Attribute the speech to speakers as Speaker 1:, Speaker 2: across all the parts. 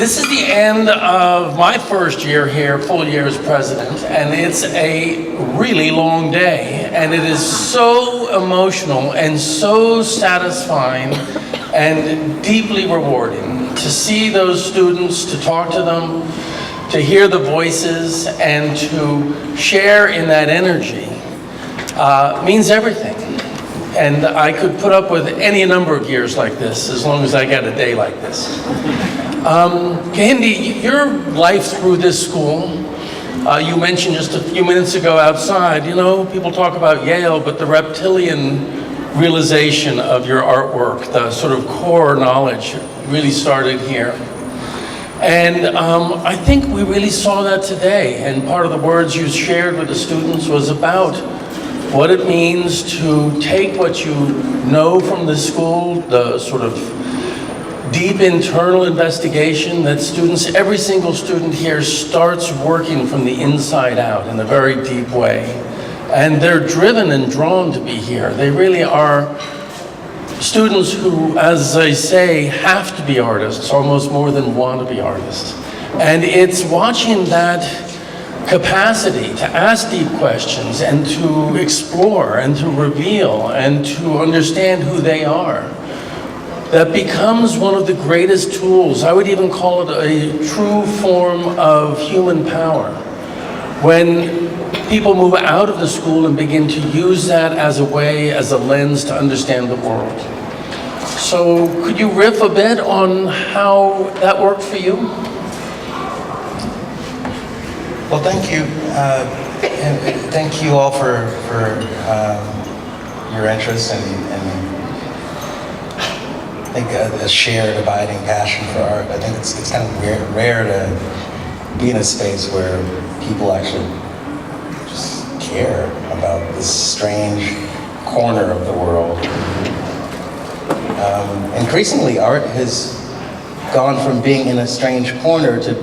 Speaker 1: This is the end of my first year here, full year as president, and it's a really long day, and it is so emotional and so satisfying and deeply rewarding to see those students, to talk to them, to hear the voices, and to share in that energy means everything. And I could put up with any number of years like this as long as I get a day like this. Kehinde, your life through this school, you mentioned just a few minutes ago outside, you know, people talk about Yale, but the reptilian realization of your artwork, the sort of core knowledge really started here. And I think we really saw that today, and part of the words you shared with the students was about what it means to take what you know from the school, the sort of deep internal investigation that students, every single student here starts working from the inside out in a very deep way. And they're driven and drawn to be here. They really are students who, as I say, have to be artists, almost more than want to be artists. And it's watching that capacity to ask deep questions and to explore and to reveal and to understand who they are that becomes one of the greatest tools. I would even call it a true form of human power. When people move out of the school and begin to use that as a way, as a lens to understand the world. So could you riff a bit on how that worked for you?
Speaker 2: Well, thank you. And thank you all for your interest and I think a shared abiding passion for art. I think it's kind of rare to be in a space where people actually just care about this strange corner of the world. Increasingly, art has gone from being in a strange corner to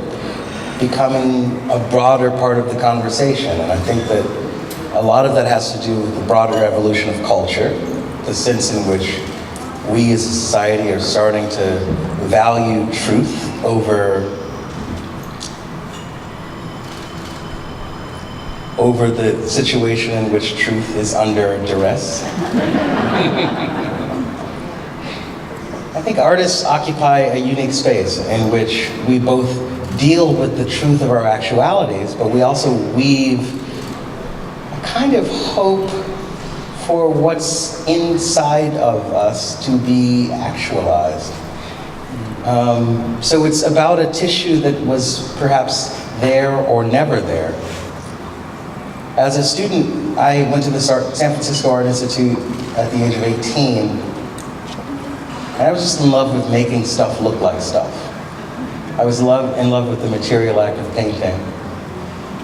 Speaker 2: becoming a broader part of the conversation. And I think that a lot of that has to do with the broader evolution of culture, the sense in which we as a society are starting to value truth over the situation in which truth is under duress. I think artists occupy a unique space in which we both deal with the truth of our actualities, but we also weave a kind of hope for what's inside of us to be actualized. So it's about a tissue that was perhaps there or never there. As a student, I went to the San Francisco Art Institute at the age of 18, and I was just in love with making stuff look like stuff. I was in love with the material act of painting.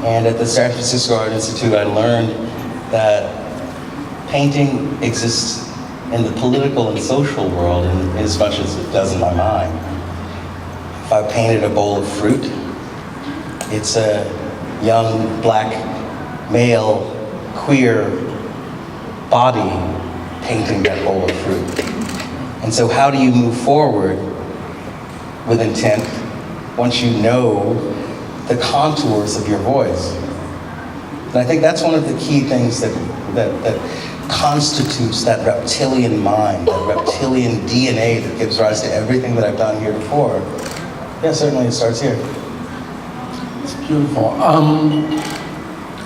Speaker 2: And at the San Francisco Art Institute, I learned that painting exists in the political and social world in as much as it does in my mind. If I painted a bowl of fruit, it's a young, black, male, queer body painting that bowl of fruit. And so how do you move forward with intent once you know the contours of your voice? And I think that's one of the key things that constitutes that reptilian mind, that reptilian DNA that gives rise to everything that I've done here before. Yeah, certainly it starts here.
Speaker 1: It's beautiful.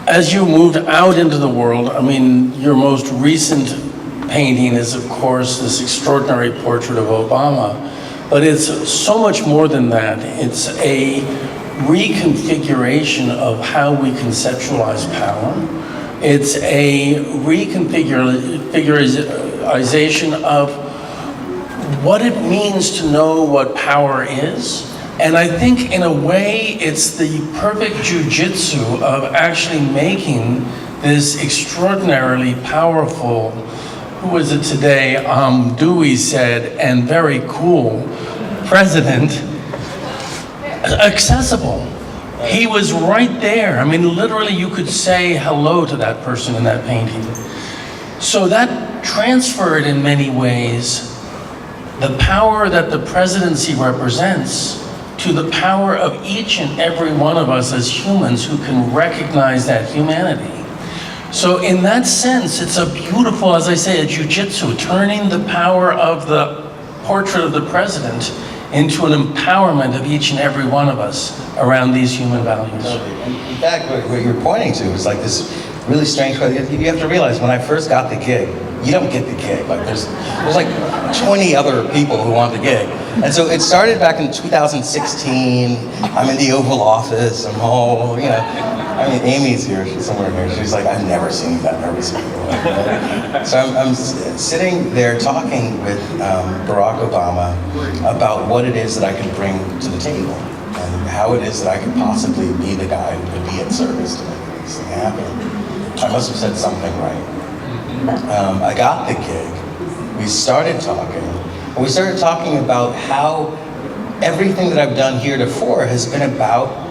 Speaker 1: As you moved out into the world, I mean, your most recent painting is, of course, this extraordinary portrait of Obama, but it's so much more than that. It's a reconfiguration of how we conceptualize power. It's a reconfiguration of what it means to know what power is. And I think in a way, it's the perfect jujitsu of actually making this extraordinarily powerful, who was it today, Dewey said, and very cool president, accessible. He was right there. I mean, literally you could say hello to that person in that painting. So that transferred in many ways the power that the presidency represents to the power of each and every one of us as humans who can recognize that humanity. So in that sense, it's a beautiful, as I say, a jujitsu, turning the power of the portrait of the president into an empowerment of each and every one of us around these human values.
Speaker 2: In fact, what you're pointing to is like this really strange way. You have to realize, when I first got the gig, you don't get the gig. Like there's like 20 other people who want the gig. And so it started back in 2016. I'm in the Oval Office. I'm all, you know, I mean, Amy's here, she's somewhere here. She's like, I've never seen you that nervous before. So I'm sitting there talking with Barack Obama about what it is that I can bring to the table and how it is that I could possibly be the guy who could be in service to make this thing happen. I must have said something right. I got the gig. We started talking. And we started talking about how everything that I've done heretofore has been about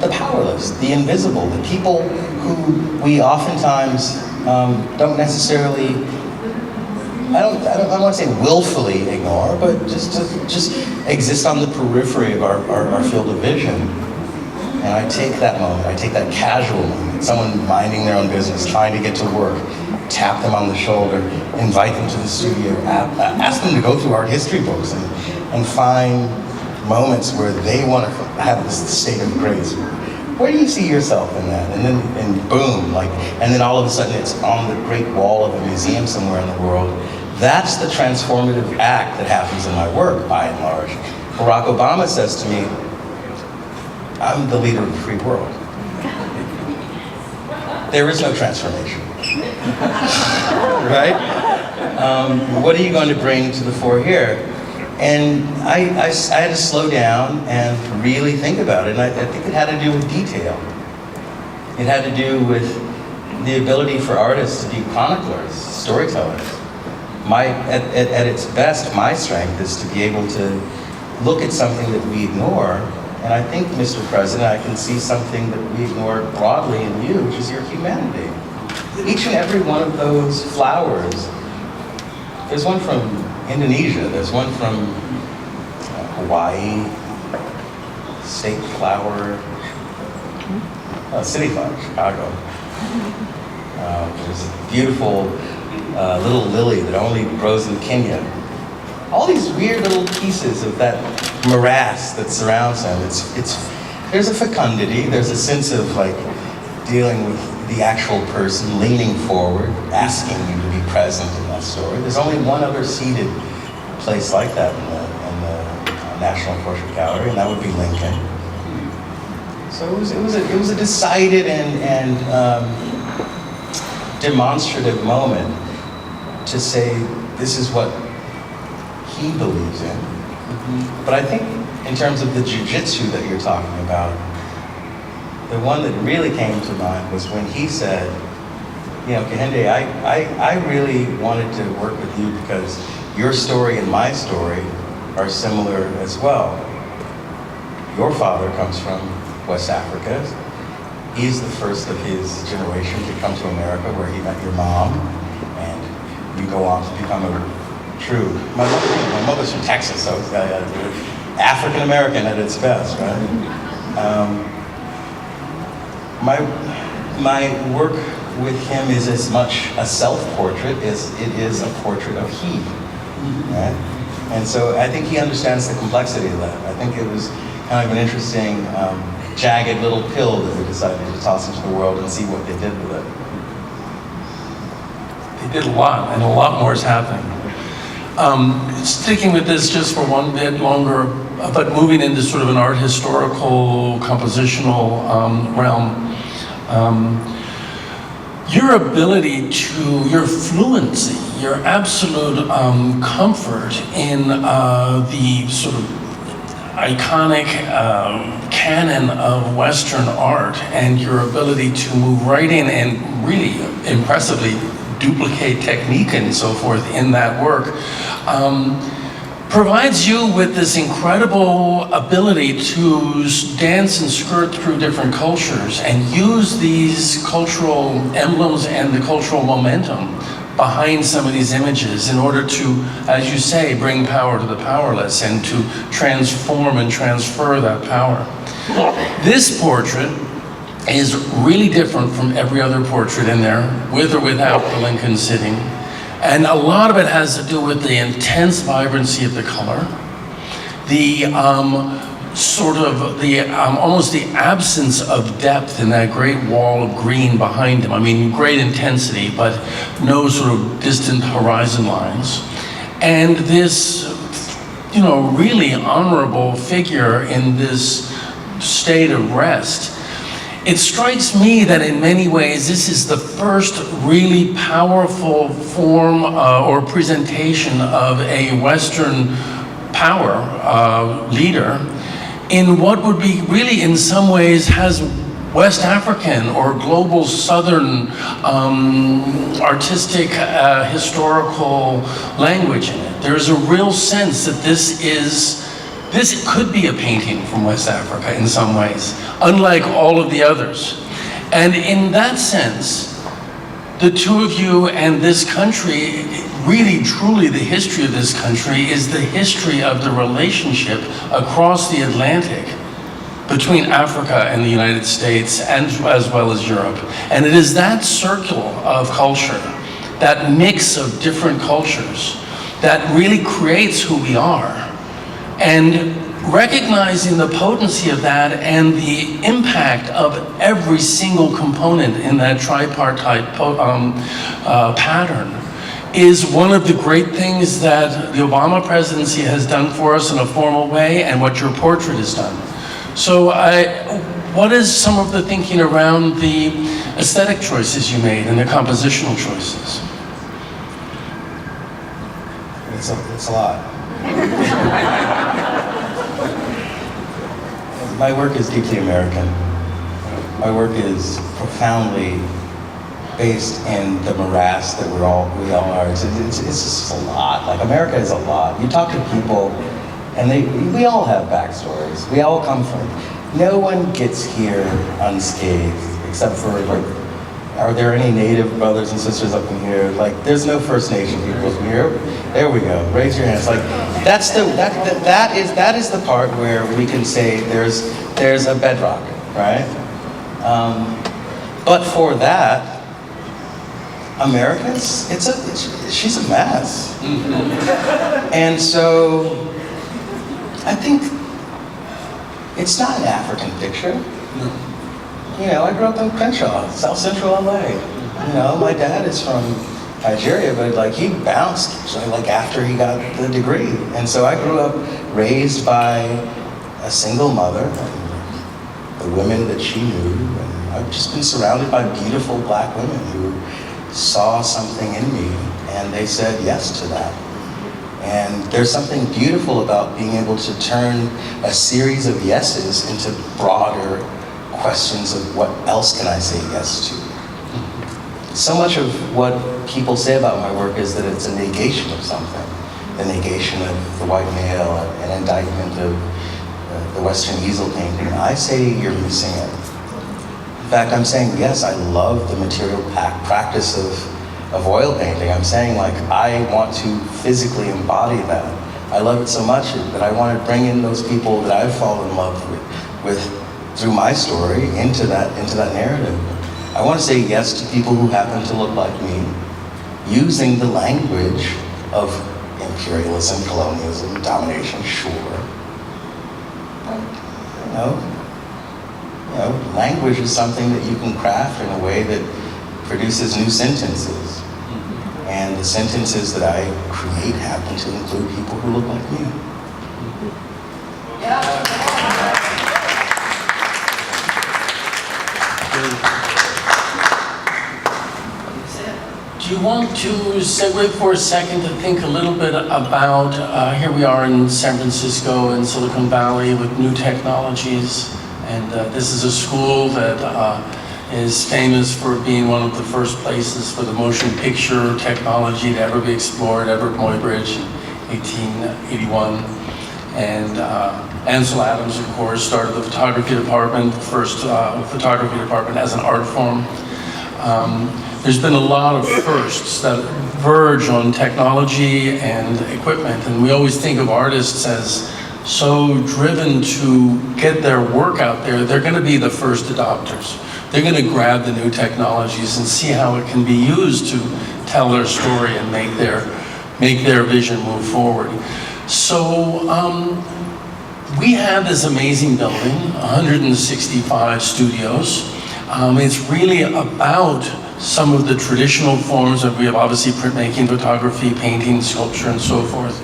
Speaker 2: the powerless, the invisible, the people who we oftentimes don't necessarily, I don't want to say willfully ignore, but just exist on the periphery of our field of vision. And I take that moment, I take that casual moment, someone minding their own business, trying to get to work, tap them on the shoulder, invite them to the studio, ask them to go through art history books and find moments where they want to have this state of grace. Where do you see yourself in that? And then boom, and then all of a sudden it's on the great wall of a museum somewhere in the world. That's the transformative act that happens in my work, by and large. Barack Obama says to me, I'm the leader of the free world. There is no transformation. Right? What are you going to bring to the fore here? And I had to slow down and really think about it. And I think it had to do with detail. It had to do with the ability for artists to be chroniclers, storytellers. At its best, my strength is to be able to look at something that we ignore. And I think, Mr. President, I can see something that we ignore broadly in you, which is your humanity. Each and every one of those flowers, there's one from Indonesia, there's one from Hawaii, state flower, city flower, Chicago. There's a beautiful little lily that only grows in Kenya. All these weird little pieces of that morass that surrounds them. There's a fecundity, there's a sense of like dealing with the actual person, leaning forward, asking you to be present in that story. There's only one other seated place like that in the National Portrait Gallery, and that would be Lincoln. So it was a decided and demonstrative moment to say this is what he believes in. But I think in terms of the jujitsu that you're talking about, the one that really came to mind was when he said, you know, Kehinde, I really wanted to work with you because your story and my story are similar as well. Your father comes from West Africa. He's the first of his generation to come to America where he met your mom, and you go on to become a true, my mother's from Texas, so it's African American at its best, right? My work with him is as much a self-portrait as it is a portrait of he, right? And so I think he understands the complexity of that. I think it was kind of an interesting, jagged little pill that they decided to toss into the world and see what they did with it.
Speaker 1: They did a lot, and a lot more is happening. Sticking with this just for one bit longer, but moving into sort of an art historical, compositional realm, your ability your fluency, your absolute comfort in the sort of iconic canon of Western art, and your ability to move right in and really impressively duplicate technique and so forth in that work, provides you with this incredible ability to dance and skirt through different cultures and use these cultural emblems and the cultural momentum behind some of these images in order to, as you say, bring power to the powerless and to transform and transfer that power. This portrait is really different from every other portrait in there, with or without the Lincoln sitting. And a lot of it has to do with the intense vibrancy of the color, the almost the absence of depth in that great wall of green behind him. I mean, great intensity, but no sort of distant horizon lines. And this, really honorable figure in this state of rest. It strikes me that in many ways this is the first really powerful form or presentation of a Western power leader in what would be really in some ways has West African or global Southern artistic historical language in it. There is a real sense that this could be a painting from West Africa in some ways, unlike all of the others. And in that sense, the two of you and this country, really truly the history of this country is the history of the relationship across the Atlantic between Africa and the United States, and as well as Europe. And it is that circle of culture, that mix of different cultures, that really creates who we are. And recognizing the potency of that and the impact of every single component in that tripartite pattern is one of the great things that the Obama presidency has done for us in a formal way, and what your portrait has done. So what is some of the thinking around the aesthetic choices you made and the compositional choices?
Speaker 2: It's a lot. My work is deeply American. My work is profoundly based in the morass that we all are. It's just a lot. Like, America is a lot. You talk to people, and we all have backstories. We all come from. No one gets here unscathed, except for, like, are there any Native brothers and sisters up in here? Like, there's no First Nation people from here. There we go. Raise your hands. Like, that is the part where we can say there's a bedrock, right? But for that, Americans, she's a mess. And so I think it's not an African picture. I grew up in Crenshaw, South Central LA. My dad is from Nigeria, but like he bounced after he got the degree. And so I grew up raised by a single mother, and the women that she knew. And I've just been surrounded by beautiful black women who saw something in me, and they said yes to that. And there's something beautiful about being able to turn a series of yeses into broader questions of what else can I say yes to. So much of what people say about my work is that it's a negation of something. The negation of the white male, an indictment of the Western easel painting. I say you're missing it. In fact, I'm saying, yes, I love the material practice of oil painting. I'm saying, like, I want to physically embody that. I love it so much that I want to bring in those people that I've fallen in love with through my story into that narrative. I want to say yes to people who happen to look like me, using the language of imperialism, colonialism, domination, sure. Language is something that you can craft in a way that produces new sentences. And the sentences that I create happen to include people who look like me.
Speaker 1: Do you want to segue for a second to think a little bit about, here we are in San Francisco and Silicon Valley with new technologies, and this is a school that is famous for being one of the first places for the motion picture technology to ever be explored, Everett Muybridge in 1881. And Ansel Adams, of course, started the photography department, the first photography department as an art form. there's been a lot of firsts that verge on technology and equipment, and we always think of artists as so driven to get their work out there. They're going to be the first adopters. They're going to grab the new technologies and see how it can be used to tell their story and make their vision move forward. So we have this amazing building, 165 studios. It's really about some of the traditional forms of, we have obviously printmaking, photography, painting, sculpture, and so forth.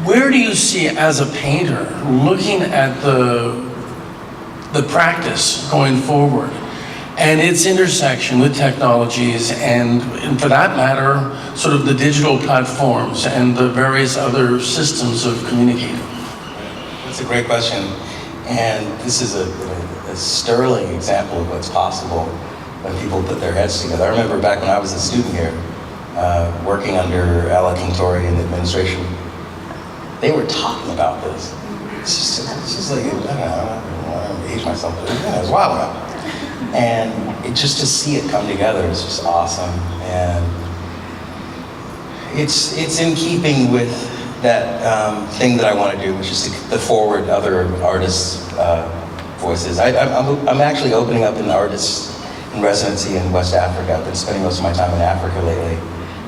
Speaker 1: Where do you see, as a painter, looking at the practice going forward and its intersection with technologies and for that matter, sort of the digital platforms and the various other systems of communicating?
Speaker 2: That's a great question. And this is a sterling example of what's possible when people put their heads together. I remember back when I was a student here, working under Ala Kintori in the administration, they were talking about this. It's just like, I don't want to age myself, but it was a while ago. And just to see it come together is just awesome. And it's in keeping with that thing that I want to do, which is to forward other artists' voices. I'm actually opening up an artist in residency in West Africa. I've been spending most of my time in Africa lately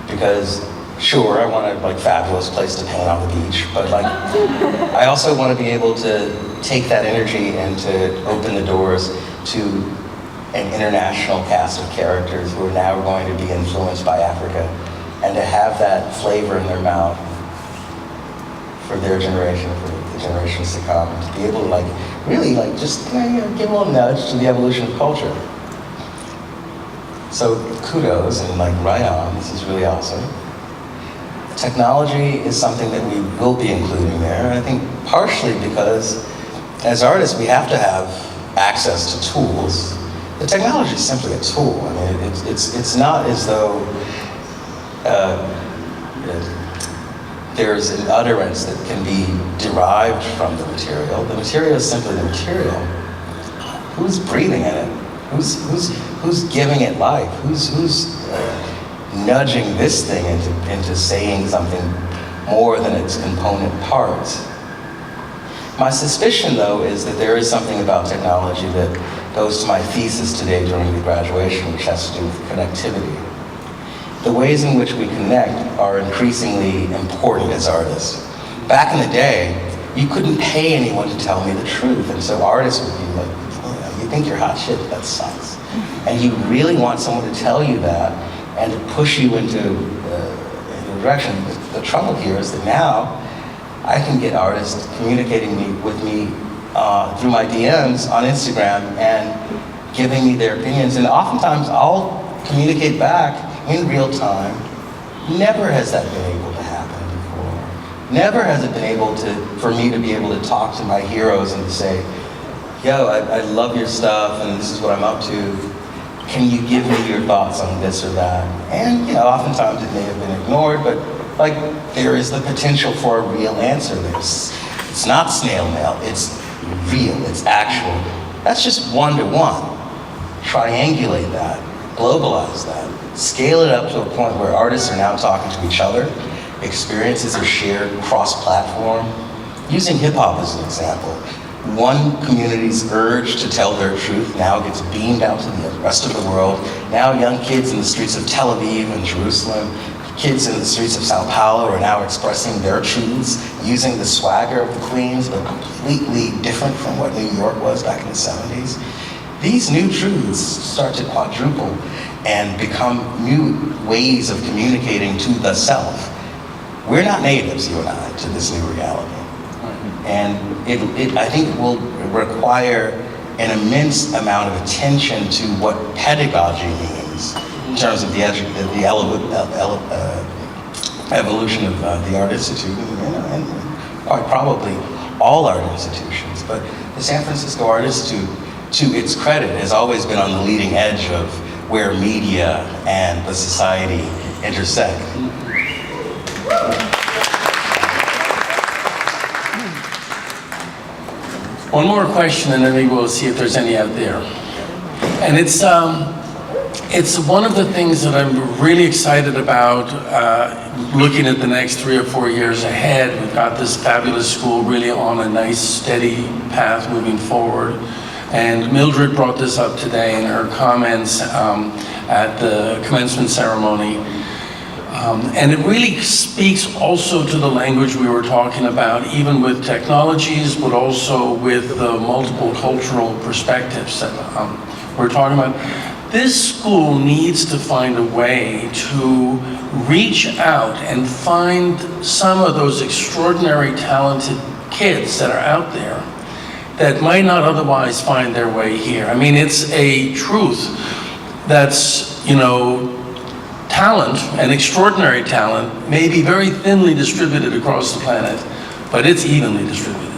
Speaker 2: because, sure, I want a fabulous place to paint on the beach, but I also want to be able to take that energy and to open the doors to an international cast of characters who are now going to be influenced by Africa, and to have that flavor in their mouth for their generation, for the generations to come, and to be able to really just give a little nudge to the evolution of culture. So kudos and right on, this is really awesome. Technology is something that we will be including there, and I think partially because as artists we have to have access to tools. The technology is simply a tool. I mean, it's not as though there's an utterance that can be derived from the material. The material is simply the material. Who's breathing in it? Who's giving it life? Who's nudging this thing into saying something more than its component parts? My suspicion, though, is that there is something about technology that goes to my thesis today during the graduation, which has to do with connectivity. The ways in which we connect are increasingly important as artists. Back in the day, you couldn't pay anyone to tell me the truth, and so artists would be like, you think you're hot shit, that sucks. And you really want someone to tell you that and to push you into a direction. The trouble here is that now I can get artists communicating with me through my DMs on Instagram and giving me their opinions, and oftentimes I'll communicate back in real time. Never has that been able to happen before. Never has it been able for me to be able to talk to my heroes and to say, yo, I love your stuff and this is what I'm up to. Can you give me your thoughts on this or that? And oftentimes it may have been ignored, but there is the potential for a real answer. It's not snail mail, it's real, it's actual. That's just one-to-one. Triangulate that, globalize that, scale it up to a point where artists are now talking to each other, experiences are shared cross-platform. Using hip-hop as an example, one community's urge to tell their truth now gets beamed out to the rest of the world. Now young kids in the streets of Tel Aviv and Jerusalem, kids in the streets of Sao Paulo are now expressing their truths using the swagger of the Queens, but completely different from what New York was back in the 70s. These new truths start to quadruple and become new ways of communicating to the self. We're not natives, you and I, to this new reality. And I think it will require an immense amount of attention to what pedagogy means in terms of the evolution of the Art Institute, and quite probably all art institutions. But the San Francisco Art Institute, to its credit, has always been on the leading edge of where media and the society intersect. One
Speaker 1: more question, and then maybe we'll see if there's any out there. And it's it's one of the things that I'm really excited about looking at the next 3 or 4 years ahead. We've got this fabulous school really on a nice, steady path moving forward. And Mildred brought this up today in her comments at the commencement ceremony. And it really speaks also to the language we were talking about, even with technologies, but also with the multiple cultural perspectives that we're talking about. This school needs to find a way to reach out and find some of those extraordinary talented kids that are out there that might not otherwise find their way here. I mean, it's a truth that's, you know, talent, and extraordinary talent, may be very thinly distributed across the planet, but it's evenly distributed.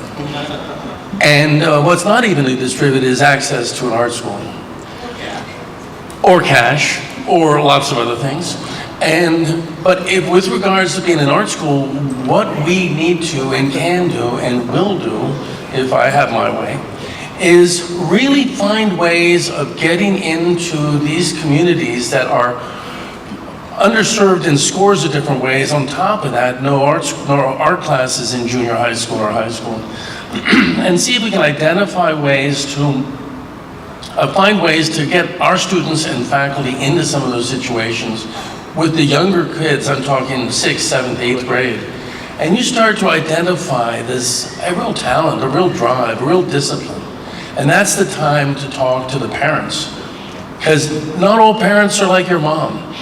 Speaker 1: And what's not evenly distributed is access to an art school. Or cash, or lots of other things. But if, with regards to being an art school, what we need to and can do and will do, if I have my way, is really find ways of getting into these communities that are underserved in scores of different ways. On top of that, no art classes in junior high school or high school. And see if we can identify ways to find ways to get our students and faculty into some of those situations with the younger kids. I'm talking 6th, 7th, 8th grade. And you start to identify a real talent, a real drive, a real discipline. And that's the time to talk to the parents. Because not all parents are like your mom.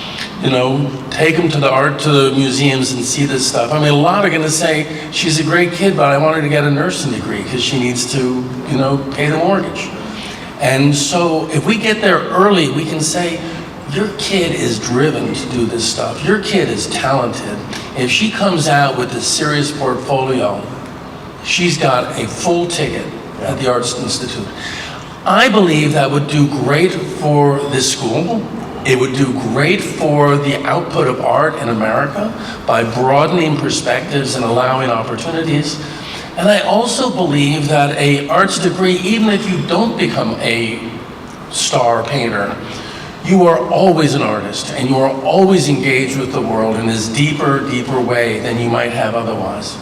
Speaker 1: You know, take them to the museums and see this stuff. I mean, a lot are gonna say, she's a great kid, but I want her to get a nursing degree because she needs to, you know, pay the mortgage. And so if we get there early, we can say, your kid is driven to do this stuff. Your kid is talented. If she comes out with a serious portfolio, she's got a full ticket at the Arts Institute. I believe that would do great for this school. It would do great for the output of art in America by broadening perspectives and allowing opportunities. And I also believe that an arts degree, even if you don't become a star painter, you are always an artist and you are always engaged with the world in this deeper way than you might have otherwise.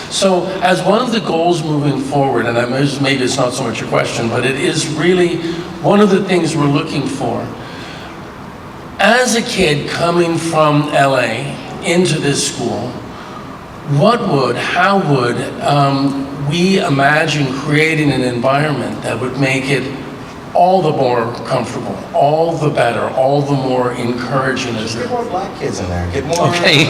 Speaker 1: So as one of the goals moving forward, and maybe it's not so much a question, but it is really one of the things we're looking for. As a kid coming from LA into this school, how would we imagine creating an environment that would make it all the more comfortable, all the better, all the more encouraging?
Speaker 2: Just get more black kids in there, get more
Speaker 1: Okay.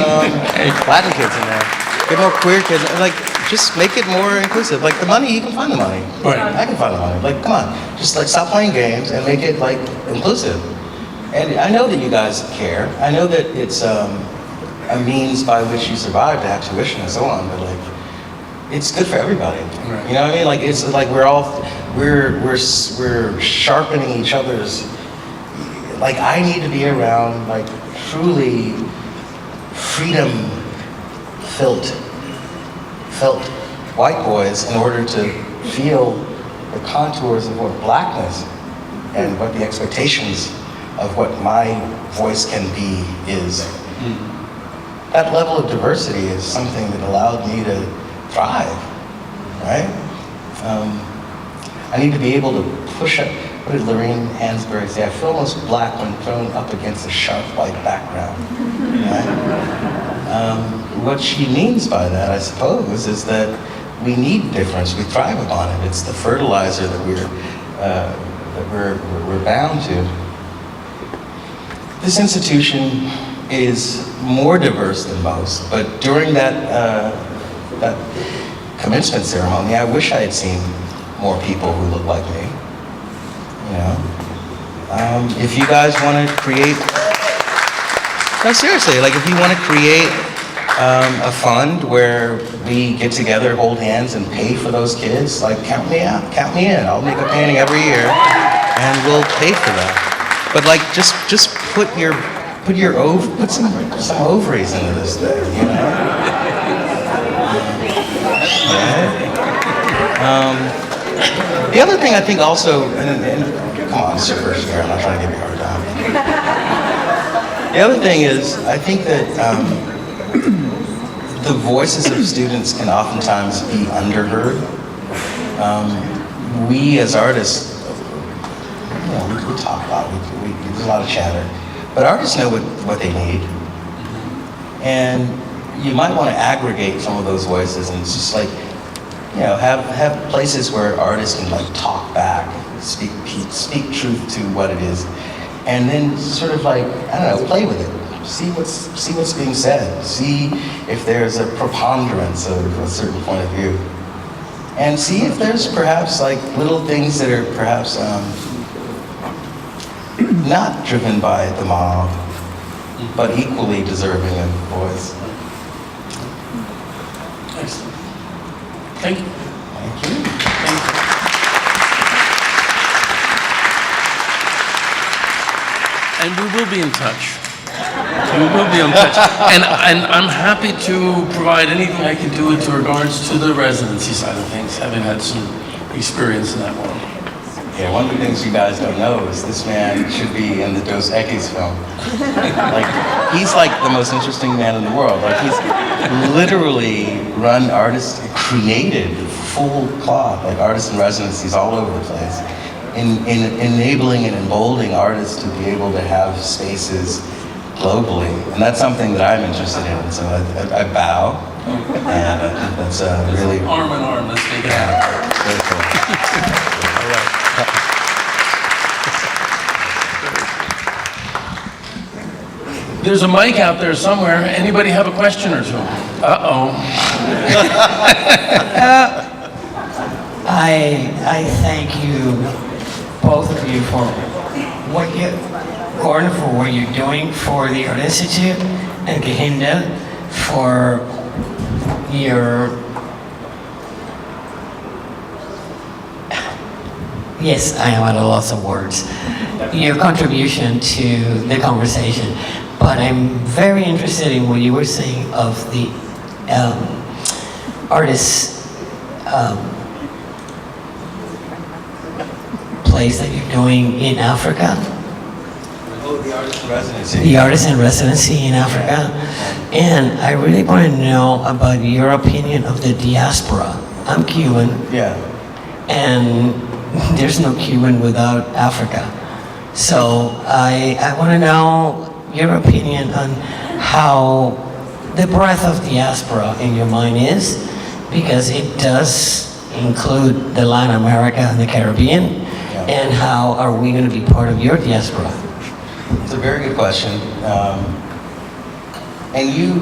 Speaker 2: Latin kids in there, get more queer kids, like just make it more inclusive. Like the money, you can find the money.
Speaker 1: Right.
Speaker 2: I can find the money. Like, come on, just like stop playing games and make it like inclusive. And I know that you guys care. I know that it's a means by which you survive to have tuition and so on, but like, it's good for everybody.
Speaker 1: Right.
Speaker 2: You know what I mean? Like it's like we're sharpening each other's. Like I need to be around like truly freedom-felt white boys in order to feel the contours of what blackness and what the expectations of what my voice can be is. That level of diversity is something that allowed me to thrive, right? I need to be able to push up. What did Lorraine Hansberry say? I feel almost black when thrown up against a sharp white background, right? What she means by that, I suppose, is that we need difference. We thrive upon it. It's the fertilizer that we're bound to. This institution is more diverse than most, but during that commencement ceremony, I wish I had seen more people who look like me. You know, if you guys want to create, no, seriously, like if you want to create a fund where we get together, hold hands, and pay for those kids, like count me out, count me in. I'll make a painting every year, and we'll pay for that. But like, just put some ovaries into this thing, you know? The other thing I think also, and come on, it's your first year, I'm not trying to give you a hard time. The other thing is, I think that the voices of students can oftentimes be underheard. We as artists, we talk about it, there's a lot of chatter, but artists know what they need. And you might want to aggregate some of those voices and it's just like, have places where artists can like talk back, speak truth to what it is, and then sort of like, I don't know, play with it. See what's being said. See if there's a preponderance of a certain point of view. And see if there's perhaps like little things that are perhaps not driven by the mob, but equally deserving of voice.
Speaker 1: Excellent. Thank you.
Speaker 2: Thank you.
Speaker 1: Thank you. And we will be in touch. We will be in touch. And I'm happy to provide anything I can do with regards to the residency side of things, having had some experience in that world.
Speaker 2: Yeah, one of the things you guys don't know is this man should be in the Dos Equis film. Like, he's like the most interesting man in the world. Like, he's literally run created full cloth, like artist in residencies all over the place, in enabling and emboldening artists to be able to have spaces globally. And that's something that I'm interested in. So I bow, and I think that's really...
Speaker 1: Arm in arm, let's take it out.
Speaker 2: Very cool.
Speaker 1: All right. There's a mic out there somewhere. Anybody have a question or two? Uh-oh.
Speaker 3: I thank you, both of you, for Gordon, for what you're doing for the Art Institute, and Kehinde for your... Yes, I am at a loss of words. Your contribution to the conversation. But I'm very interested in what you were saying of the artists' place that you're doing in Africa.
Speaker 2: Oh, the artist in residency.
Speaker 3: The artist in residency in Africa. And I really want to know about your opinion of the diaspora. I'm Cuban.
Speaker 2: Yeah.
Speaker 3: And there's no Cuban without Africa. So I want to know your opinion on how the breadth of diaspora in your mind is, because it does include the Latin America and the Caribbean, and how are we going to be part of your diaspora?
Speaker 2: It's a very good question. And you,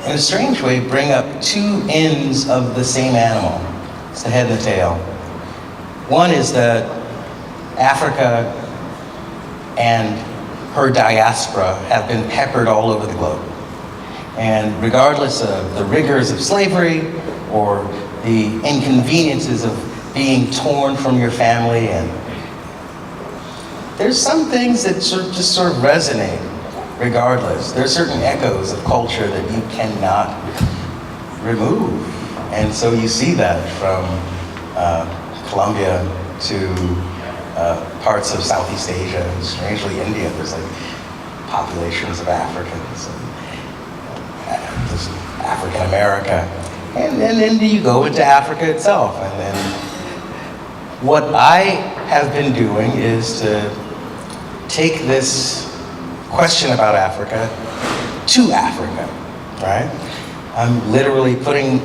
Speaker 2: in a strange way, bring up two ends of the same animal. It's the head and the tail. One is that Africa and her diaspora have been peppered all over the globe. And regardless of the rigors of slavery or the inconveniences of being torn from your family, and there's some things that just sort of resonate regardless. There's certain echoes of culture that you cannot remove. And so you see that from Colombia to parts of Southeast Asia, and strangely India. There's like populations of Africans, and there's African America, and then you go into Africa itself. And then what I have been doing is to take this question about Africa to Africa, right? I'm literally putting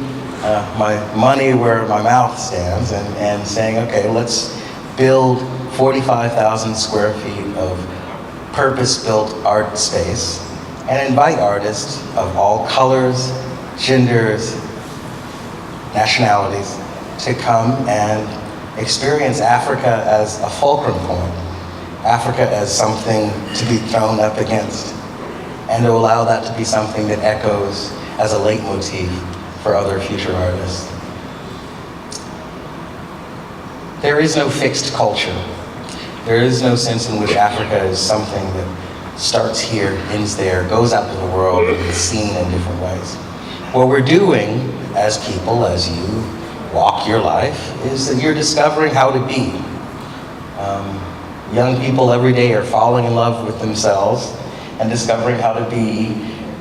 Speaker 2: my money where my mouth stands and saying, okay, let's build 45,000 square feet of purpose-built art space and invite artists of all colors, genders, nationalities to come and experience Africa as a fulcrum point, Africa as something to be thrown up against, and to allow that to be something that echoes as a leitmotif for other future artists. There is no fixed culture. There is no sense in which Africa is something that starts here, ends there, goes out to the world, and is seen in different ways. What we're doing as people, as you, walk your life is that you're discovering how to be. Young people every day are falling in love with themselves and discovering how to be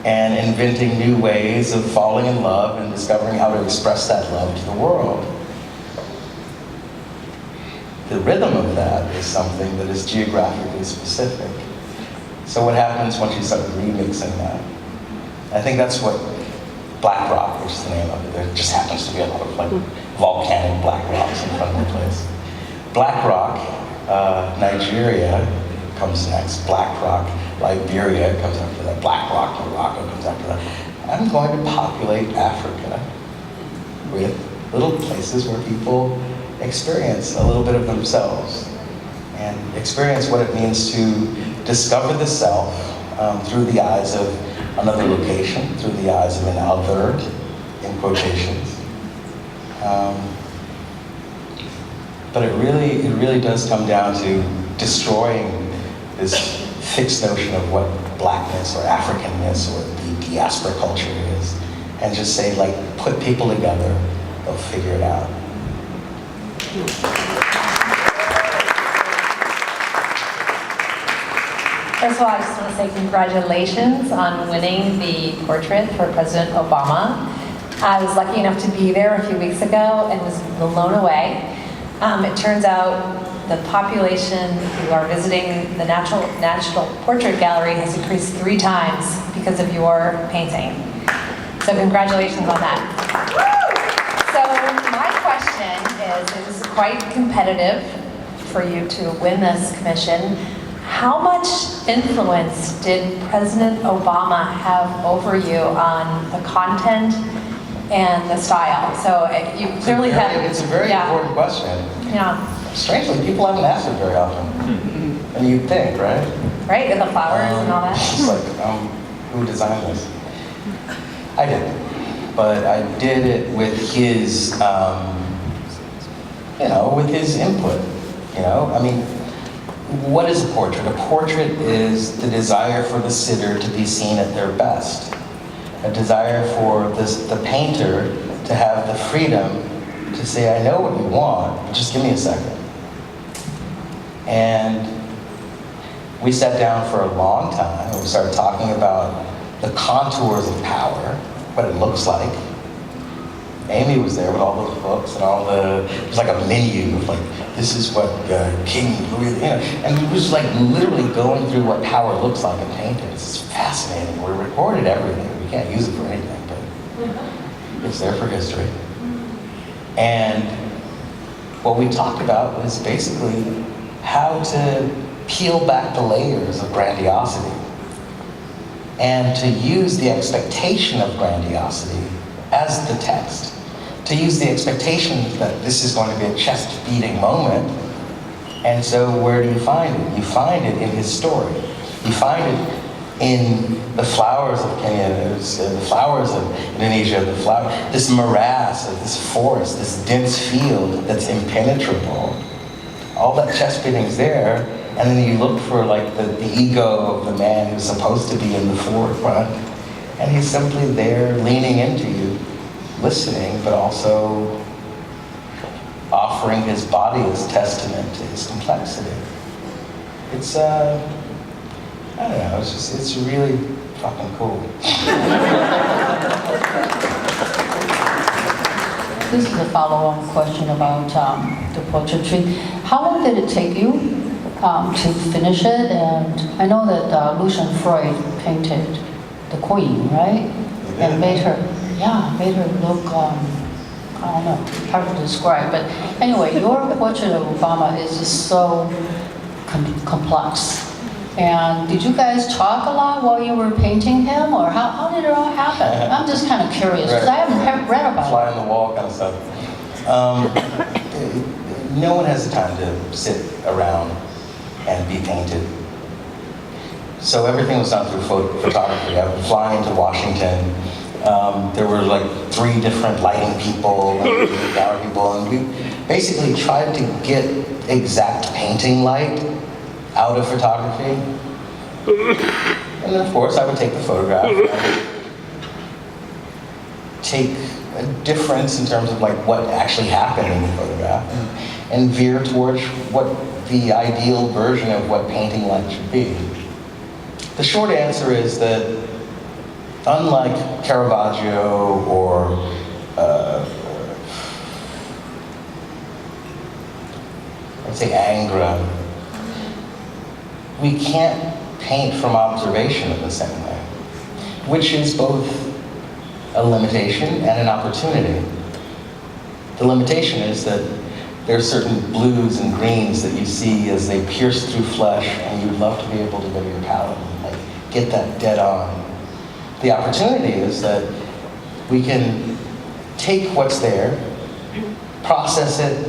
Speaker 2: and inventing new ways of falling in love and discovering how to express that love to the world. The rhythm of that is something that is geographically specific. So what happens once you start remixing that? I think that's what Blackrock, which is the name of it, there just happens to be a lot of like volcanic black rocks in front of the place. Blackrock, Nigeria comes next. Blackrock, Liberia comes after that. Blackrock, Morocco comes after that. I'm going to populate Africa with little places where people experience a little bit of themselves and experience what it means to discover the self through the eyes of another location, through the eyes of an other, in quotations. But it really does come down to destroying this fixed notion of what blackness or Africanness or the diaspora culture is, and just say, like, put people together, they'll figure it out.
Speaker 4: First of all, I just want to say congratulations on winning the portrait for President Obama. I was lucky enough to be there a few weeks ago and was blown away. It turns out the population who are visiting the National Portrait Gallery has increased 3 times because of your painting. So congratulations on that. So my question is, it was quite competitive for you to win this commission. How much influence did President Obama have over you on the content and the style? So you clearly have...
Speaker 2: It's a very important question.
Speaker 4: Yeah.
Speaker 2: Strangely, people haven't asked it very often. And you'd think, right?
Speaker 4: Right, with the flowers and all that.
Speaker 2: It's like, who designed this? I didn't. But I did it with his, with his input. I mean, what is a portrait? A portrait is the desire for the sitter to be seen at their best. A desire for the painter to have the freedom to say, I know what you want, but just give me a second. And we sat down for a long time, and we started talking about the contours of power, what it looks like. Amy was there with all those books and it was like a menu of like, this is what King Louis, and we was like literally going through what power looks like in paintings. It's fascinating. We recorded everything. We can't use it for anything, but it's there for history. And what we talked about was basically how to peel back the layers of grandiosity and to use the expectation of grandiosity as the text. To use the expectation that this is going to be a chest-beating moment. And so where do you find it? You find it in his story. You find it in the flowers of Kenya, the flowers of Indonesia, this morass, this forest, this dense field that's impenetrable. All that chest-beating's there, and then you look for like the ego of the man who's supposed to be in the forefront, and he's simply there leaning into you, listening, but also offering his body as testament to his complexity. It's, I don't know, it's really fucking cool.
Speaker 5: This is a follow-on question about the portraiture. How long did it take you to finish it? And I know that Lucian Freud painted the Queen, right? And made her look, I don't know, hard to describe. But anyway, your portrait of Obama is just so complex. And did you guys talk a lot while you were painting him, or how did it all happen? I'm just kind of curious, because I haven't read about it.
Speaker 2: Fly on the wall kind of stuff. No one has the time to sit around and be painted. So everything was done through photography. I would fly into Washington. There were like 3 different lighting people, gallery people, and we basically tried to get exact painting light out of photography. And then of course I would take the photograph, take a difference in terms of like what actually happened in the photograph, and veer towards what the ideal version of what painting light should be. The short answer is that unlike Caravaggio or let's say Ingres, we can't paint from observation in the same way, which is both a limitation and an opportunity. The limitation is that there are certain blues and greens that you see as they pierce through flesh, and you'd love to be able to go to your palette and like get that dead on. The opportunity is that we can take what's there, process it,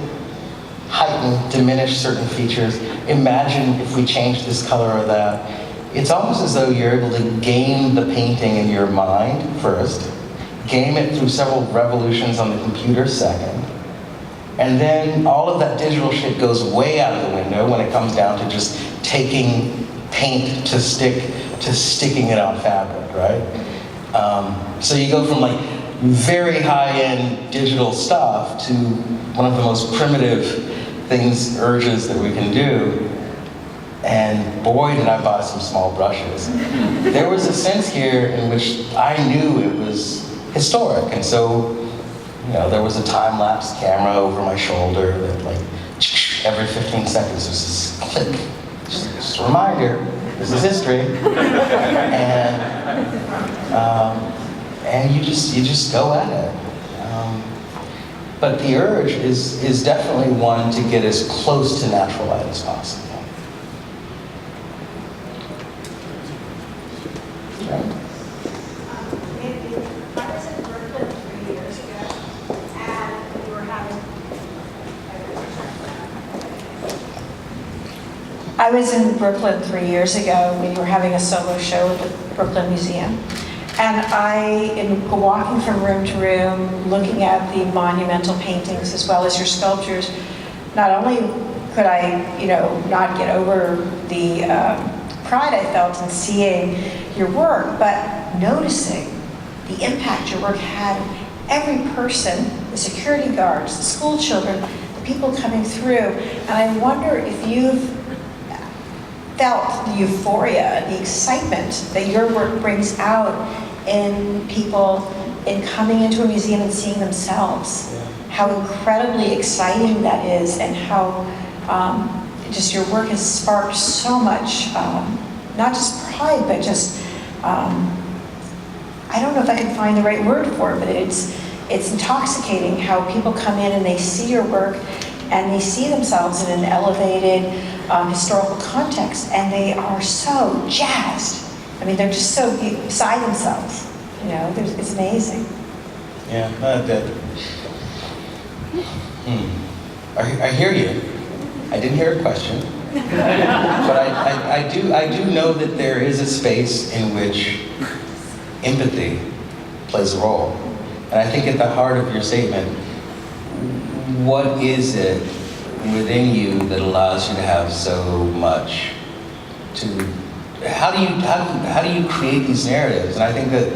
Speaker 2: heighten, diminish certain features, imagine if we change this color or that. It's almost as though you're able to game the painting in your mind first, game it through several revolutions on the computer second, and then all of that digital shit goes way out of the window when it comes down to just taking paint to sticking it on fabric, right? So you go from like very high-end digital stuff to one of the most primitive things, urges that we can do. And boy, did I buy some small brushes. There was a sense here in which I knew it was historic, and so, you know, there was a time-lapse camera over my shoulder that like, every 15 seconds was this click. Just a reminder, this is history. And you just go at it. But the urge is definitely one to get as close to natural light as possible.
Speaker 6: I was in Brooklyn 3 years ago when you were having a solo show at the Brooklyn Museum. And in walking from room to room, looking at the monumental paintings as well as your sculptures, not only could I, not get over the pride I felt in seeing your work, but noticing the impact your work had on every person, the security guards, the school children, the people coming through. And I wonder if you've felt the euphoria, the excitement that your work brings out in people in coming into a museum and seeing themselves. Yeah. How incredibly exciting that is, and how just your work has sparked so much, not just pride, but just, I don't know if I can find the right word for it, but it's intoxicating how people come in and they see your work and they see themselves in an elevated historical context, and they are so jazzed. I mean, they're just so beside themselves. It's amazing.
Speaker 2: Yeah, I hear you. I didn't hear a question, but I do know that there is a space in which empathy plays a role, and I think at the heart of your statement, what is it within you that allows you to have so much to? How do you create these narratives? And I think that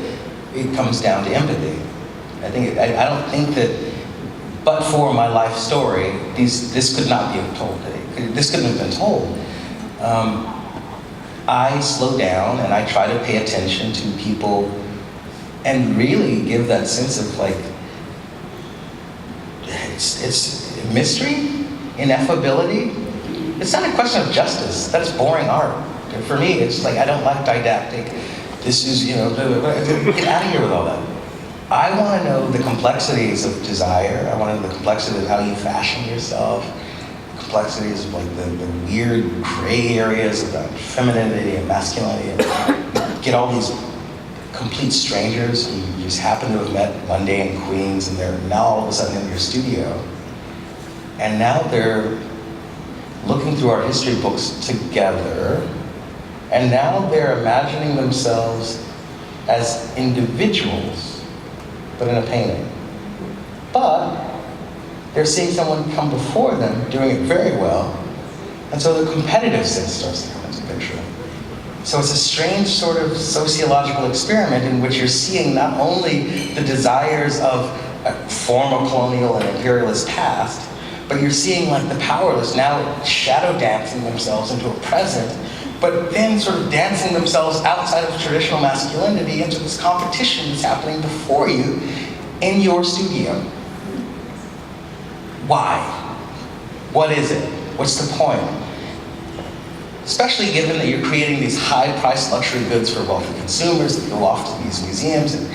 Speaker 2: it comes down to empathy. I don't think that, but for my life story, this could not be told. This couldn't have been told. I slow down and I try to pay attention to people and really give that sense of like, it's mystery, ineffability. It's not a question of justice. That's boring art. For me, it's like, I don't like didactic. This is, get out of here with all that. I want to know the complexities of desire. I want to know the complexity of how you fashion yourself, complexities of like the weird gray areas about femininity and masculinity. And get all these complete strangers who you just happen to have met one day in Queens, and they're now all of a sudden in your studio. And now they're looking through our history books together, and now they're imagining themselves as individuals, but in a painting. But they're seeing someone come before them doing it very well, and so the competitive sense starts to come into the picture. So it's a strange sort of sociological experiment in which you're seeing not only the desires of a former colonial and imperialist past, but you're seeing like the powerless now shadow dancing themselves into a present, but then sort of dancing themselves outside of traditional masculinity into this competition that's happening before you in your studio. Why? What is it? What's the point? Especially given that you're creating these high-priced luxury goods for wealthy consumers that go off to these museums. And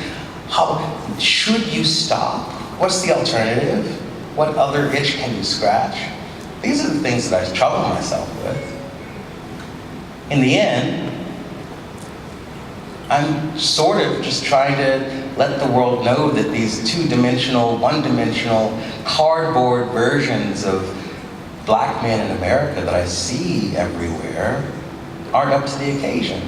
Speaker 2: how should you stop? What's the alternative? What other itch can you scratch? These are the things that I trouble myself with. In the end, I'm sort of just trying to let the world know that these two-dimensional, one-dimensional, cardboard versions of black men in America that I see everywhere aren't up to the occasion.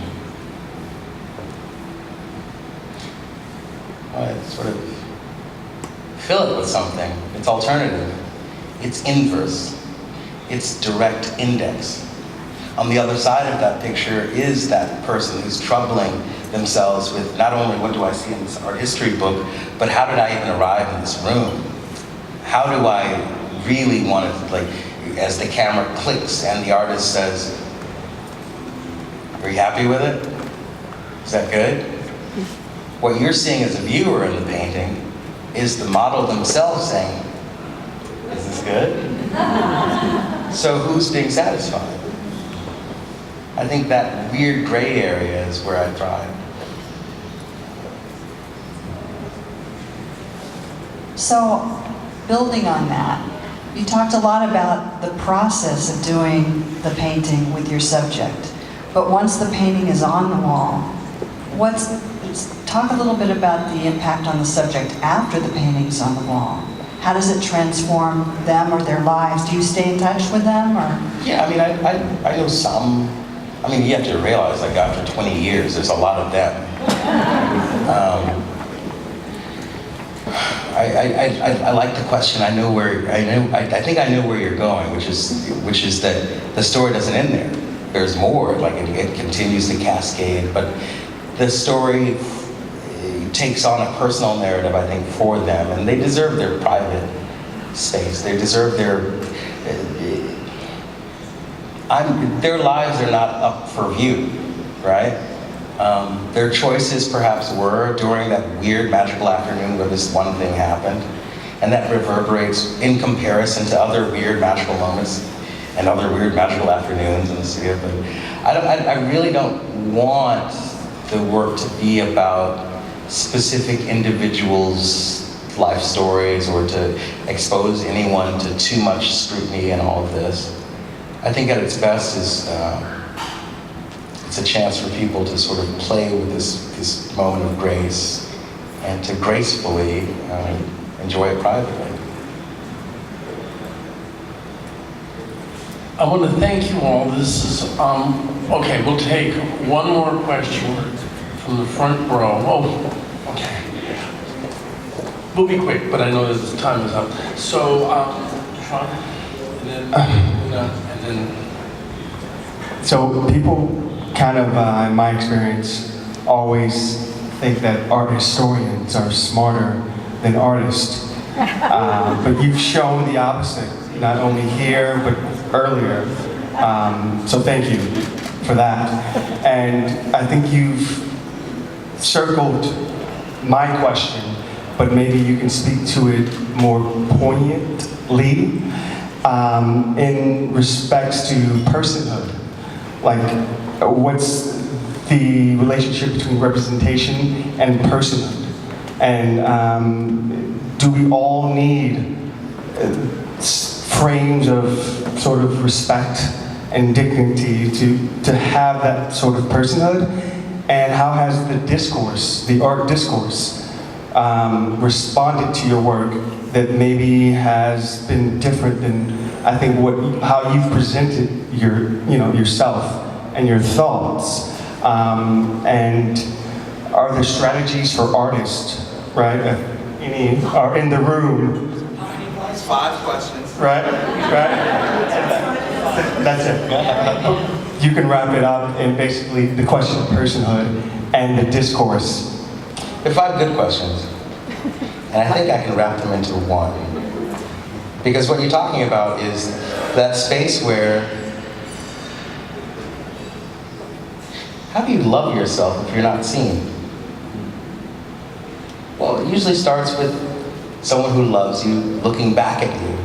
Speaker 2: I sort of fill it with something. It's alternative. It's inverse. It's direct index. On the other side of that picture is that person who's troubling themselves with not only what do I see in this art history book, but how did I even arrive in this room? How do I really want to, like, as the camera clicks and the artist says, are you happy with it? Is that good? What you're seeing as a viewer in the painting is the model themselves saying, is this good? So who's being satisfied? I think that weird gray area is where I thrive.
Speaker 7: So, building on that, you talked a lot about the process of doing the painting with your subject. But once the painting is on the wall, talk a little bit about the impact on the subject after the painting's on the wall. How does it transform them or their lives? Do you stay in touch with them, or?
Speaker 2: Yeah, I mean, I know some. I mean, you have to realize, like, after 20 years, there's a lot of them. I like the question. I think I know where you're going, which is that the story doesn't end there. There's more. Like it continues to cascade, but the story takes on a personal narrative, I think, for them, and they deserve their private space. They deserve their lives are not up for view, right? Their choices perhaps were during that weird magical afternoon where this one thing happened, and that reverberates in comparison to other weird magical moments and other weird magical afternoons in the studio. But I really don't want the work to be about specific individuals' life stories or to expose anyone to too much scrutiny and all of this. I think at its best is it's a chance for people to sort of play with this moment of grace and to gracefully enjoy it privately.
Speaker 1: I want to thank you all. This is, okay, we'll take one more question from the front row. Oh, okay. We'll be quick, but I know that the time is up. So, Sean, and then,
Speaker 8: So people kind of, in my experience, always think that art historians are smarter than artists. But you've shown the opposite, not only here, but earlier. So thank you for that. And I think you've circled my question, but maybe you can speak to it more poignantly in respects to personhood. Like, what's the relationship between representation and personhood? And do we all need frames of sort of respect and dignity to have that sort of personhood? And how has the discourse, the art discourse, responded to your work that maybe has been different than, I think, how you've presented yourself and your thoughts? And are there strategies for artists, right? If any are in the room.
Speaker 2: 5 questions.
Speaker 8: Right? That's it. You can wrap it up in basically the question of personhood and the discourse.
Speaker 2: There are 5 good questions. And I think I can wrap them into one. Because what you're talking about is that space where, how do you love yourself if you're not seen? Well, it usually starts with someone who loves you looking back at you.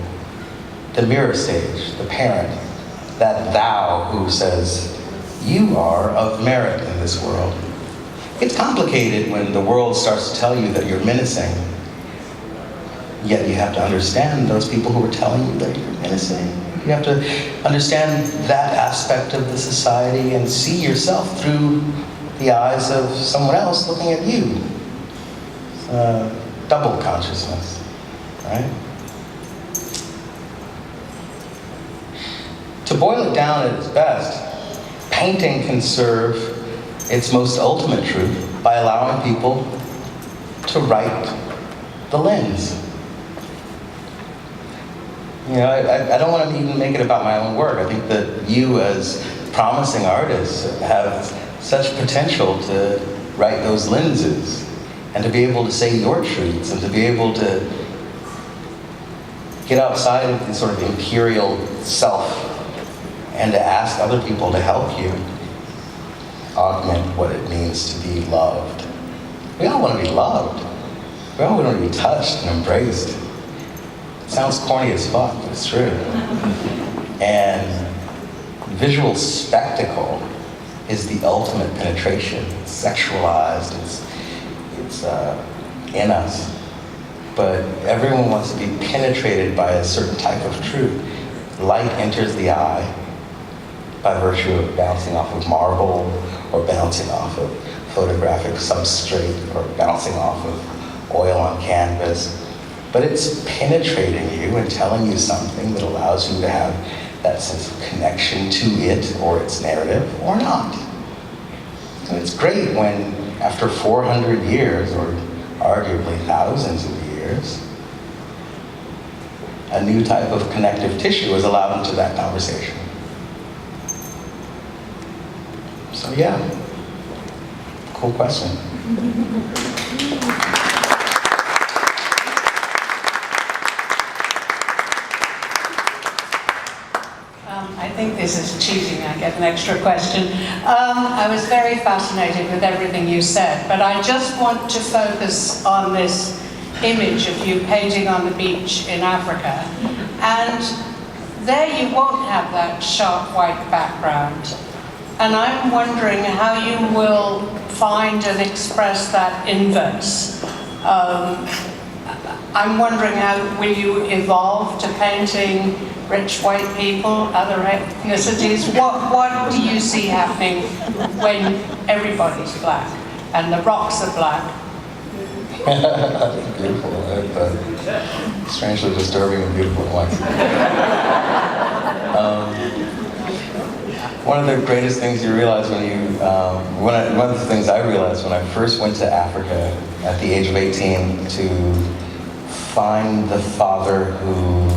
Speaker 2: The mirror stage, the parent, that thou who says, you are of merit in this world. It's complicated when the world starts to tell you that you're menacing. Yet you have to understand those people who are telling you that you're menacing. You have to understand that aspect of the society and see yourself through the eyes of someone else looking at you. Double consciousness, right? To boil it down at its best, painting can serve its most ultimate truth by allowing people to right the lens. You know, I don't want to even make it about my own work. I think that you as promising artists have such potential to right those lenses and to be able to say your truths and to be able to get outside of the sort of imperial self and to ask other people to help you augment what it means to be loved. We all want to be loved. We all want to be touched and embraced. It sounds corny as fuck, but it's true. And visual spectacle is the ultimate penetration. It's sexualized, it's in us. But everyone wants to be penetrated by a certain type of truth. Light enters the eye by virtue of bouncing off of marble or bouncing off of photographic substrate or bouncing off of oil on canvas. But it's penetrating you and telling you something that allows you to have that sense of connection to it or its narrative or not. And it's great when after 400 years or arguably thousands of years, a new type of connective tissue is allowed into that conversation. So yeah, cool question.
Speaker 9: I think this is cheating, I get an extra question. I was very fascinated with everything you said, but I just want to focus on this image of you painting on the beach in Africa. And there you won't have that sharp white background. And I'm wondering how you will find and express that inverse. I'm wondering how will you evolve to painting rich white people, other ethnicities? What do you see happening when everybody's black and the rocks are black?
Speaker 2: Beautiful, strangely disturbing and beautiful at once. One of the greatest things you realize when you, one of the things I realized when I first went to Africa at the age of 18 to find the father who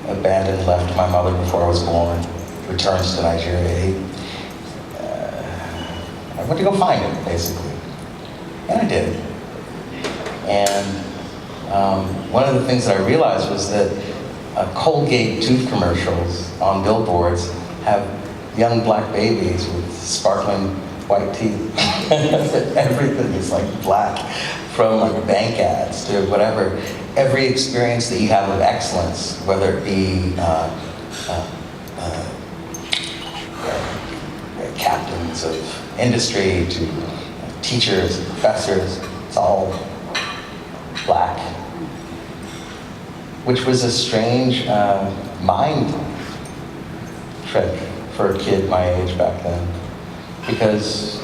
Speaker 2: abandoned, left my mother before I was born, returns to Nigeria. I went to go find him, basically. And I did. And one of the things that I realized was that Colgate tooth commercials on billboards have young black babies with sparkling white teeth. Everything is like black, from like bank ads to whatever. Every experience that you have of excellence, whether it be captains of industry to teachers, professors, it's all black. Which was a strange mind trick for a kid my age back then. Because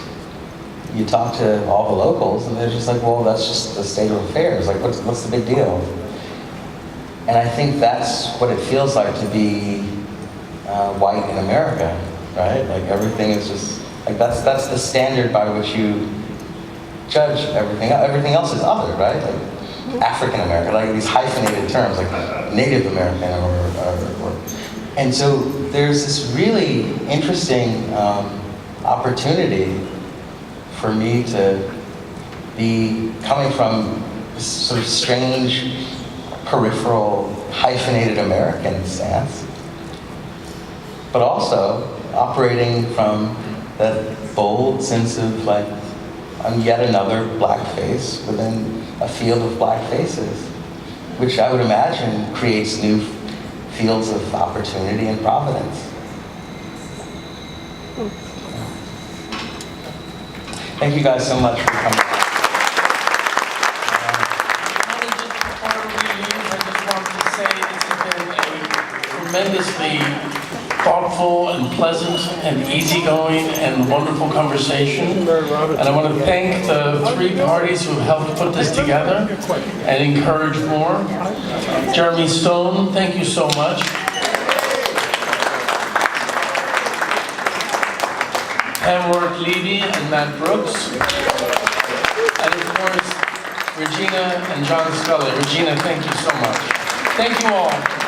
Speaker 2: you talk to all the locals and they're just like, well, that's just the state of affairs. Like, what's the big deal? And I think that's what it feels like to be white in America, right? Like everything is just, like that's the standard by which you judge everything. Everything else is other, right? Like African American, like these hyphenated terms, like Native American or and so there's this really interesting opportunity for me to be coming from this sort of strange, peripheral, hyphenated American stance, but also operating from that bold sense of like, I'm yet another black face within a field of black faces, which I would imagine creates new fields of opportunity and providence. Thank you guys so much for coming.
Speaker 1: Before we leave, I just want to say this has been a tremendously thoughtful and pleasant and easygoing and wonderful conversation. And I want to thank the three parties who helped put this together and encourage more. Jeremy Stone, thank you so much. Pamela Levy and Matt Brooks. And of course, Regina and John Scully. Regina, thank you so much. Thank you all.